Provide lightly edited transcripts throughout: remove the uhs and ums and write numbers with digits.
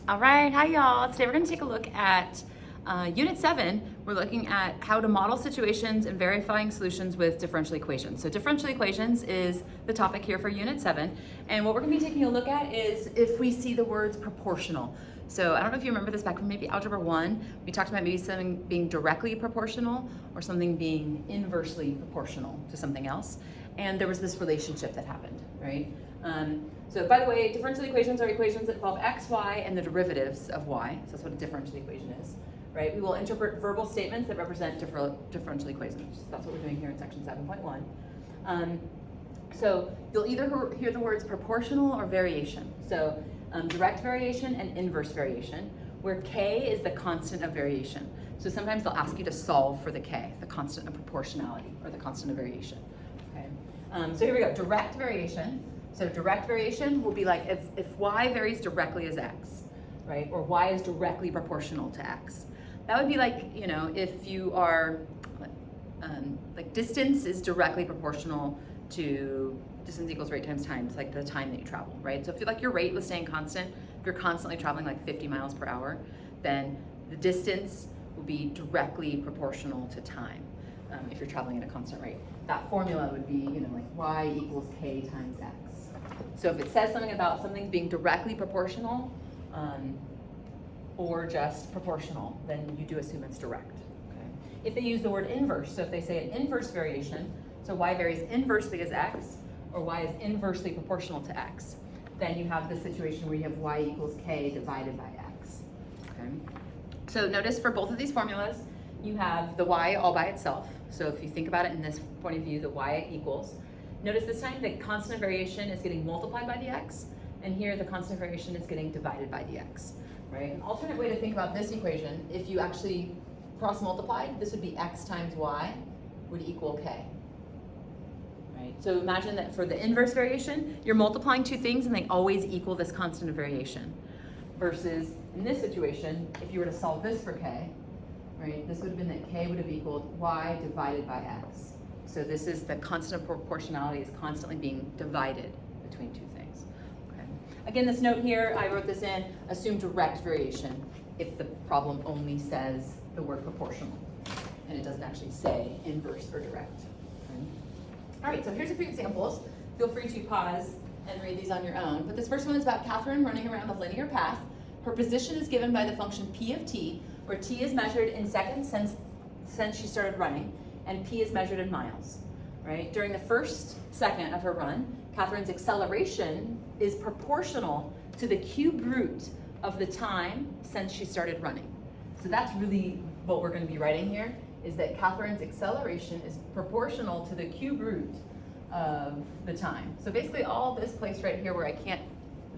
All right, hi y'all. Today we're going to take a look at Unit 7. We're looking at how to model situations and verifying solutions with differential equations. So differential equations is the topic here for Unit 7. And what we're going to be taking a look at is if we see the words proportional. So I don't know if you remember this back from maybe Algebra 1. We talked about maybe something being directly proportional or something being inversely proportional to something else. And there was this relationship that happened, right? So by the way, differential equations are equations that involve x, y, and the derivatives of y. So that's what a differential equation is, right? We will interpret verbal statements that represent differential equations. That's what we're doing here in section 7.1. So you'll either hear the words proportional or variation. So direct variation and inverse variation, where k is the constant of variation. So sometimes they'll ask you to solve for the k, the constant of proportionality, or the constant of variation. Okay. So here we go, direct variation. So direct variation will be like if y varies directly as x, right? Or y is directly proportional to x. That would be like, you know, if you are, like distance is directly proportional to distance equals rate times time. It's like the time that you travel, right? So if like your rate was staying constant, if you're constantly traveling like 50 miles per hour, then the distance will be directly proportional to time if you're traveling at a constant rate. That formula would be, you know, like y equals k times x. So if it says something about something being directly proportional or just proportional, then you do assume it's direct. Okay. If they use the word inverse, so if they say an inverse variation, so y varies inversely as x, or y is inversely proportional to x, then you have the situation where you have y equals k divided by x. Okay. So notice for both of these formulas, you have the y all by itself. So if you think about it in this point of view, the y equals. Notice this time the constant of variation is getting multiplied by the x, and here the constant of variation is getting divided by the x, right? An alternate way to think about this equation, if you actually cross multiplied, this would be x times y would equal k, right? So imagine that for the inverse variation, you're multiplying two things and they always equal this constant of variation. Versus in this situation, if you were to solve this for k, right, this would have been that k would have equaled y divided by x. So this is the constant of proportionality is constantly being divided between two things. Okay. Again, this note here, I wrote this in, assume direct variation if the problem only says the word proportional and it doesn't actually say inverse or direct. Okay. All right, so here's a few examples. Feel free to pause and read these on your own. But this first one is about Catherine running around a linear path. Her position is given by the function p of t, where t is measured in seconds since she started running, and p is measured in miles, right? During the first second of her run, Catherine's acceleration is proportional to the cube root of the time since she started running. So that's really what we're going to be writing here, is that Catherine's acceleration is proportional to the cube root of the time. So basically all this place right here where I can't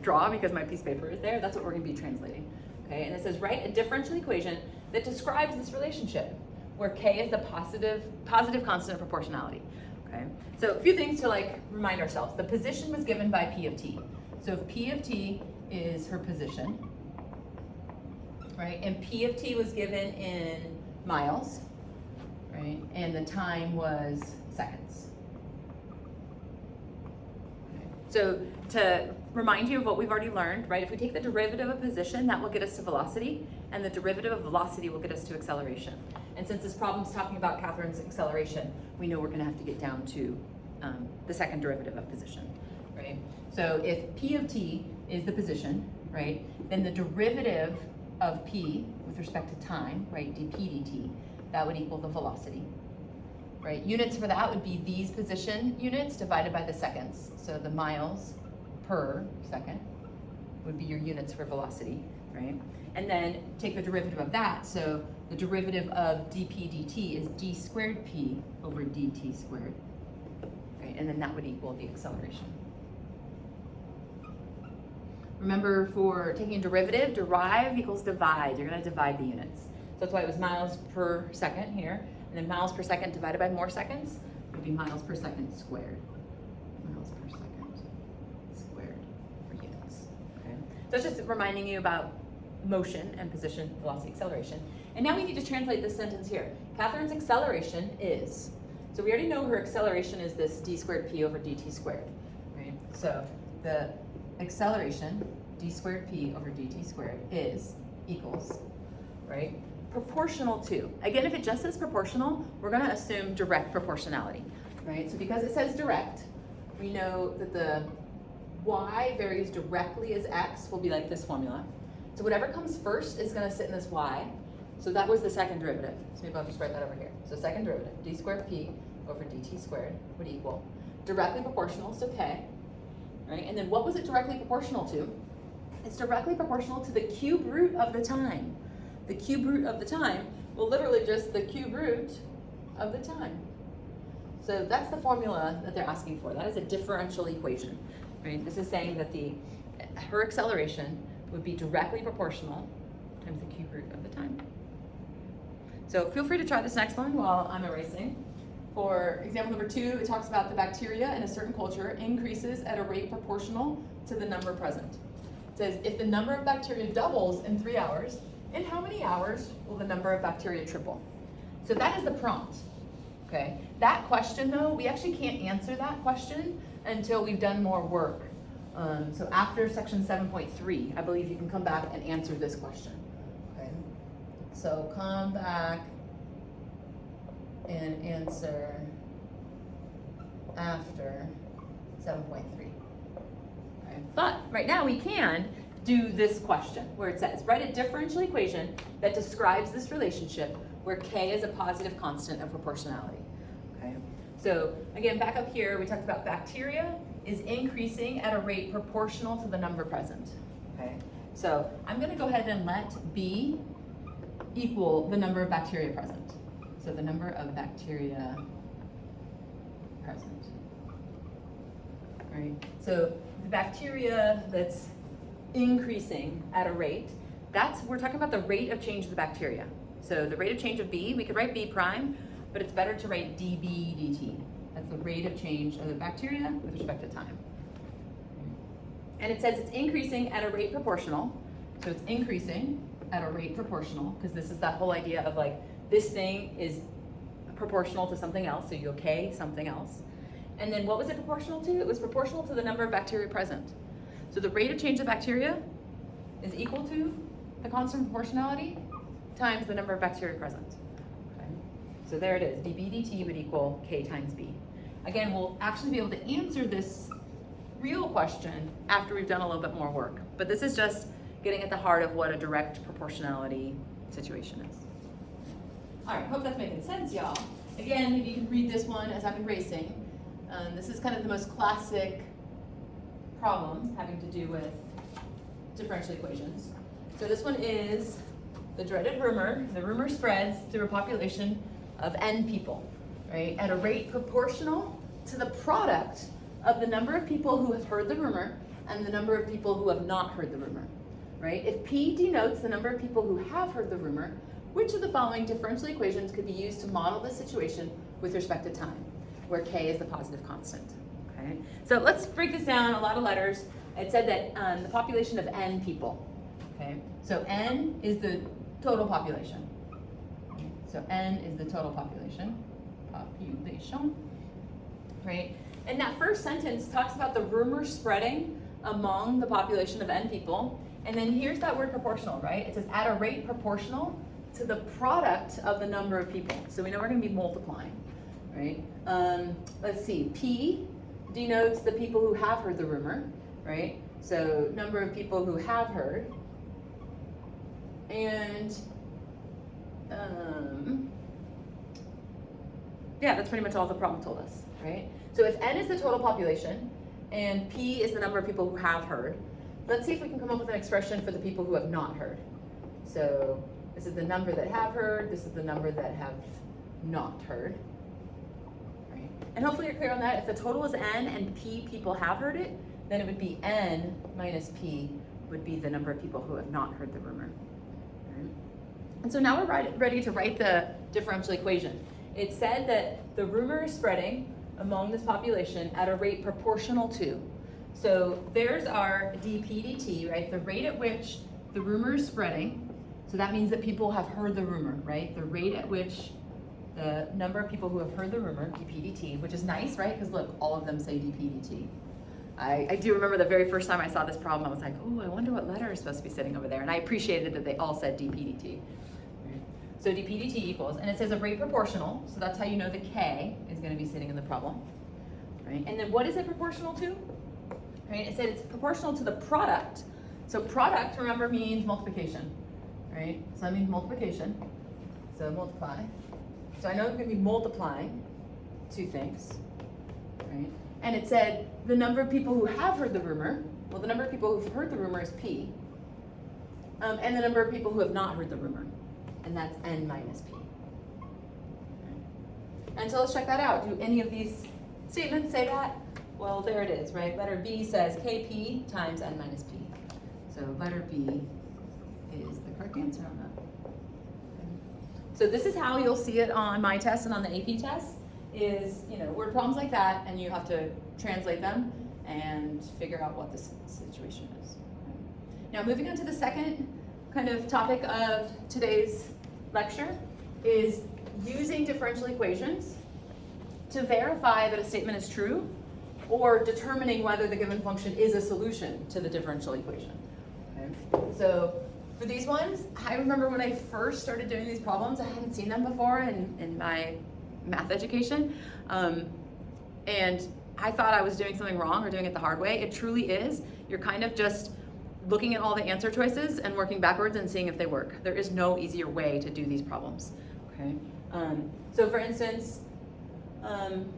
draw because my piece of paper is there, that's what we're going to be translating. Okay, and it says write a differential equation that describes this relationship, where k is the positive constant of proportionality. Okay, so a few things to like remind ourselves. The position was given by p of t. So if p of t is her position, right, and p of t was given in miles, right, and the time was seconds. Okay. So to remind you of what we've already learned, right, if we take the derivative of position, that will get us to velocity, and the derivative of velocity will get us to acceleration. And since this problem is talking about Catherine's acceleration, we know we're going to have to get down to the second derivative of position, right? So if p of t is the position, right, then the derivative of p with respect to time, right, dp dt, that would equal the velocity, right? Units for that would be these position units divided by the seconds. So the miles per second would be your units for velocity, right? And then take the derivative of that. So the derivative of dp dt is d squared p over dt squared, right? And then that would equal the acceleration. Remember, for taking a derivative, derive equals divide. You're going to divide the units. So that's why it was miles per second here. And then miles per second divided by more seconds would be miles per second squared. Miles per second squared for units. Okay? So it's just reminding you about motion and position, velocity, acceleration. And now we need to translate this sentence here. Catherine's acceleration is, so we already know her acceleration is this d squared p over dt squared, right? So the acceleration d squared p over dt squared is equals, right, proportional to. Again, if it just says proportional, we're going to assume direct proportionality, right? So because it says direct, we know that the y varies directly as x will be like this formula. So whatever comes first is going to sit in this y. So that was the second derivative. So maybe I'll just write that over here. So second derivative, d squared p over dt squared would equal directly proportional, so k, right? And then what was it directly proportional to? It's directly proportional to the cube root of the time. The cube root of the time, well, literally just the cube root of the time. So that's the formula that they're asking for. That is a differential equation, right? This is saying that her acceleration would be directly proportional times the cube root of the time. So feel free to try this next one while I'm erasing. For example number 2, it talks about the bacteria in a certain culture increases at a rate proportional to the number present. It says if the number of bacteria doubles in 3 hours, in how many hours will the number of bacteria triple? So that is the prompt, okay? That question though, we actually can't answer that question until we've done more work. So after section 7.3, I believe you can come back and answer this question, okay? So come back and answer after 7.3. Okay. But right now we can do this question where it says, write a differential equation that describes this relationship where k is a positive constant of proportionality. Okay. So again, back up here, we talked about bacteria is increasing at a rate proportional to the number present. Okay. So I'm going to go ahead and let b equal the number of bacteria present. So the number of bacteria present. Right. So the bacteria that's increasing at a rate, we're talking about the rate of change of the bacteria. So the rate of change of b, we could write b prime, but it's better to write db dt. That's the rate of change of the bacteria with respect to time. And it says it's increasing at a rate proportional. So it's increasing at a rate proportional, because this is that whole idea of like, this thing is proportional to something else, so you go k something else. And then what was it proportional to? It was proportional to the number of bacteria present. So the rate of change of bacteria is equal to the constant proportionality times the number of bacteria present. Okay. So there it is, db dt would equal k times b. Again, we'll actually be able to answer this real question after we've done a little bit more work. But this is just getting at the heart of what a direct proportionality situation is. All right, hope that's making sense, y'all. Again, maybe you can read this one as I'm erasing. This is kind of the most classic problem having to do with differential equations. So this one is the dreaded rumor. The rumor spreads through a population of n people, right, at a rate proportional to the product of the number of people who have heard the rumor and the number of people who have not heard the rumor, right? If P denotes the number of people who have heard the rumor, which of the following differential equations could be used to model the situation with respect to time, where K is the positive constant, okay? So let's break this down, a lot of letters. It said that the population of n people, okay? So n is the total population. So n is the total population, right? And that first sentence talks about the rumor spreading among the population of n people. And then here's that word proportional, right? It says at a rate proportional to the product of the number of people. So we know we're going to be multiplying, right? Let's see, P denotes the people who have heard the rumor, right? So number of people who have heard. And yeah, that's pretty much all the problem told us, right? So if n is the total population and P is the number of people who have heard, let's see if we can come up with an expression for the people who have not heard. So this is the number that have heard, this is the number that have not heard, right? And hopefully you're clear on that. If the total is n and P people have heard it, then it would be n minus P would be the number of people who have not heard the rumor. Right? And so now we're ready to write the differential equation. It said that the rumor is spreading among this population at a rate proportional to. So there's our dp dt, right? The rate at which the rumor is spreading. So that means that people have heard the rumor, right? The rate at which the number of people who have heard the rumor, dp dt, which is nice, right? Because look, all of them say dp dt. I do remember the very first time I saw this problem, I was like, oh, I wonder what letter is supposed to be sitting over there. And I appreciated that they all said dp/dt. So dp/dt equals, and it says a rate proportional, so that's how you know the k is going to be sitting in the problem. Right? And then what is it proportional to? Right? It said it's proportional to the product. So product, remember, means multiplication. Right? So that means multiplication. So multiply. So I know it's going to be multiplying two things. Right? And it said the number of people who have heard the rumor, well, the number of people who've heard the rumor is P, and the number of people who have not heard the rumor, and that's N minus P. And so let's check that out. Do any of these statements say that? Well, there it is, right? Letter B says KP times N minus P. So letter B is the correct answer on that. So this is how you'll see it on my test and on the AP test. Is, word problems like that, and you have to translate them and figure out what the situation is. Now, moving on to the second kind of topic of today's lecture is using differential equations to verify that a statement is true or determining whether the given function is a solution to the differential equation. Okay? So for these ones, I remember when I first started doing these problems, I hadn't seen them before in my math education, and I thought I was doing something wrong or doing it the hard way. It truly is. You're kind of just looking at all the answer choices and working backwards and seeing if they work. There is no easier way to do these problems. Okay. So for instance, and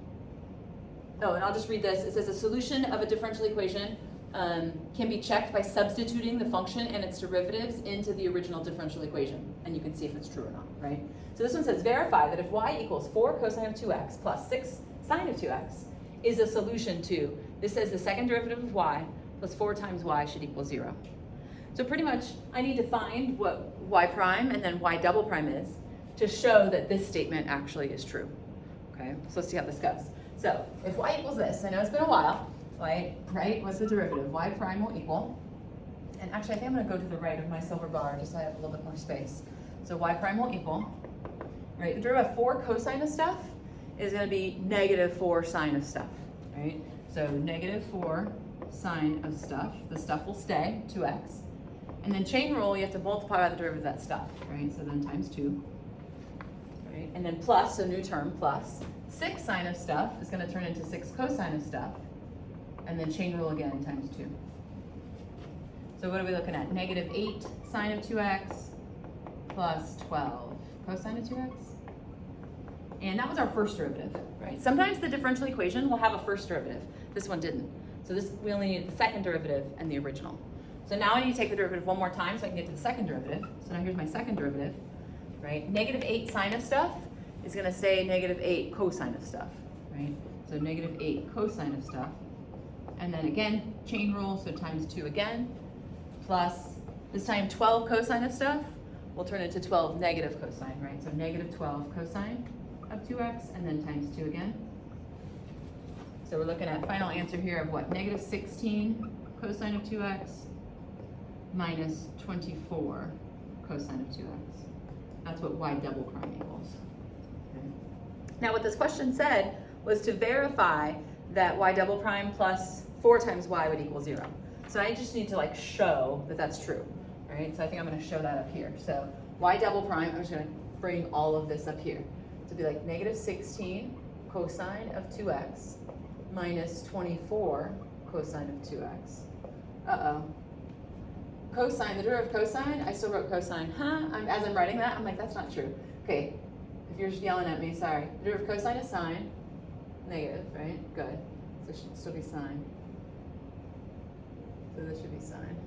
I'll just read this. It says a solution of a differential equation can be checked by substituting the function and its derivatives into the original differential equation, and you can see if it's true or not, right? So this one says verify that if y equals 4 cosine of 2x plus 6 sine of 2x is a solution to, this says the second derivative of y plus 4 times y should equal 0. So pretty much I need to find what y prime and then y double prime is to show that this statement actually is true. Okay, so let's see how this goes. So if y equals this, I know it's been a while, right? What's the derivative? Y prime will equal, and actually I think I'm going to go to the right of my silver bar just so I have a little bit more space. So y prime will equal, right? The derivative of 4 cosine of stuff is going to be negative 4 sine of stuff, right? So negative 4 sine of stuff, the stuff will stay, 2x. And then chain rule, you have to multiply by the derivative of that stuff, right? So then times 2, right? And then plus, so new term, plus 6 sine of stuff is going to turn into 6 cosine of stuff. And then chain rule again, times 2. So what are we looking at? Negative 8 sine of 2x plus 12 cosine of 2x. And that was our first derivative, right? Sometimes the differential equation will have a first derivative. This one didn't. So this, we only needed the second derivative and the original. So now I need to take the derivative one more time so I can get to the second derivative. So now here's my second derivative, right? Negative 8 sine of stuff is going to stay negative 8 cosine of stuff, right? So negative 8 cosine of stuff. And then again, chain rule, so times 2 again, plus this time 12 cosine of stuff will turn into 12 negative cosine, right? So negative 12 cosine of 2x, and then times 2 again. So we're looking at final answer here of what? Negative 16 cosine of 2x minus 24 cosine of 2x. That's what y double prime equals. Okay. Now what this question said was to verify that y double prime plus 4 times y would equal 0. So I just need to show that that's true, right? So I think I'm going to show that up here. So y double prime, I'm just going to bring all of this up here. So it'd be like negative 16 cosine of 2x minus 24 cosine of 2x. Uh-oh. Cosine, the derivative of cosine, I still wrote cosine. As I'm writing that, I'm like, that's not true. Okay, if you're just yelling at me, sorry. The derivative of cosine is sine. Negative, right? Good. So it should still be sine. So this should be sine.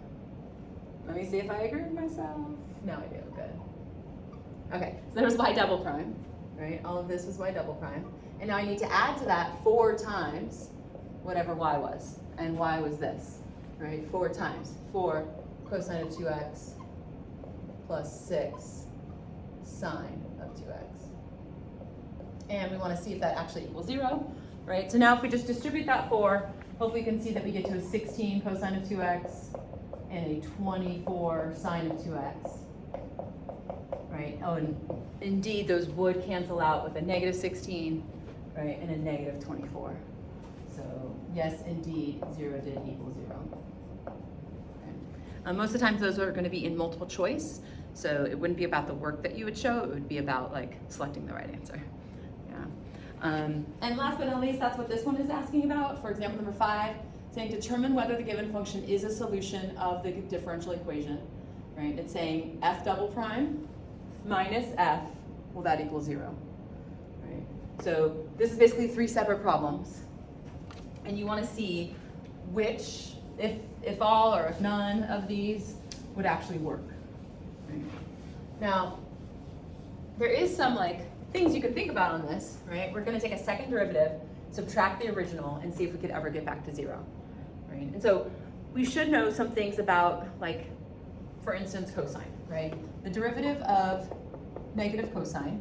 Let me see if I agree with myself. No, I do. Good. Okay, so there's y double prime, right? All of this was y double prime. And now I need to add to that 4 times whatever y was. And y was this, right? 4 times. 4 cosine of 2x plus 6 sine of 2x. And we want to see if that actually equals 0, right? So now if we just distribute that 4, hopefully we can see that we get to a 16 cosine of 2x and a 24 sine of 2x, right? Oh, and indeed those would cancel out with a negative 16, right, and a negative 24. So yes, indeed, 0 did equal 0. Okay. Most of the times those are going to be in multiple choice, so it wouldn't be about the work that you would show, it would be about like selecting the right answer. Yeah. And last but not least, that's what this one is asking about. For example, number 5, saying determine whether the given function is a solution of the differential equation, right? It's saying f double prime minus f, will that equal 0? Right? So this is basically 3 separate problems, and you want to see which, if all or if none of these would actually work. Right? Now, there is some like things you can think about on this, right? We're going to take a second derivative, subtract the original, and see if we could ever get back to 0. Right? And so we should know some things about, like, for instance, cosine, right? The derivative of negative cosine,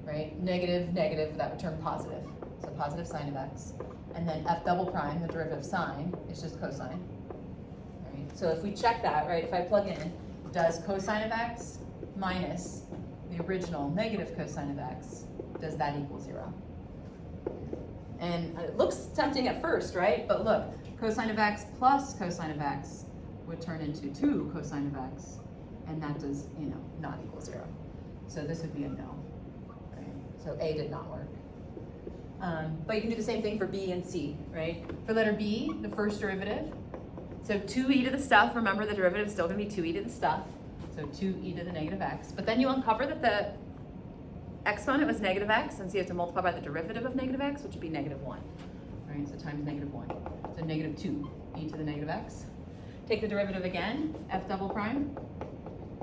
right? Negative, negative, that would turn positive. So positive sine of x. And then f double prime, the derivative of sine, is just cosine. Right? So if we check that, right, if I plug in, does cosine of x minus the original negative cosine of x, does that equal 0? And it looks tempting at first, right? But look, cosine of x plus cosine of x would turn into 2 cosine of x, and that does, not equal 0. So this would be a no, right? So A did not work. But you can do the same thing for B and C, right? For letter B, the first derivative, so 2e to the stuff, remember the derivative is still going to be 2e to the stuff, so 2e to the negative x. But then you uncover that the exponent was negative x, and so you have to multiply by the derivative of negative x, which would be negative 1, right? So times negative 1. So negative 2e to the negative x. Take the derivative again, f double prime.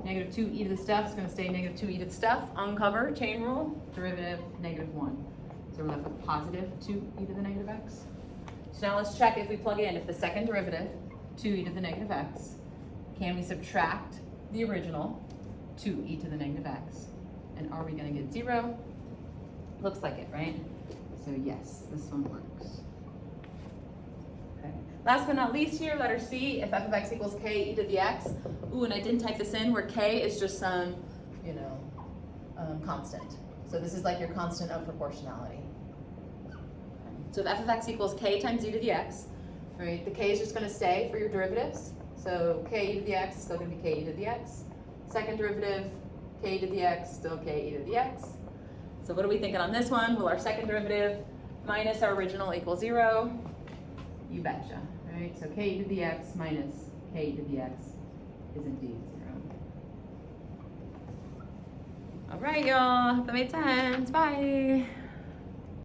Negative 2e to the stuff is going to stay negative 2e to the stuff. Uncover, chain rule, derivative, negative 1. So we're left with positive 2e to the negative x. So now let's check if we plug in, if the second derivative, 2e to the negative x, can we subtract the original, 2e to the negative x? And are we going to get 0? Looks like it, right? So yes, this one works. Okay. Last but not least here, letter C, if f of x equals k e to the x. Ooh, and I didn't type this in, where k is just some, constant. So this is like your constant of proportionality. So if f of x equals k times e to the x, right, the k is just going to stay for your derivatives. So k e to the x is still going to be k e to the x. Second derivative, k e to the x, still k e to the x. So what are we thinking on this one? Will our second derivative minus our original equal 0? You betcha, right? So k e to the x minus k e to the x is indeed 0. All right, y'all. Hope that made sense. Bye.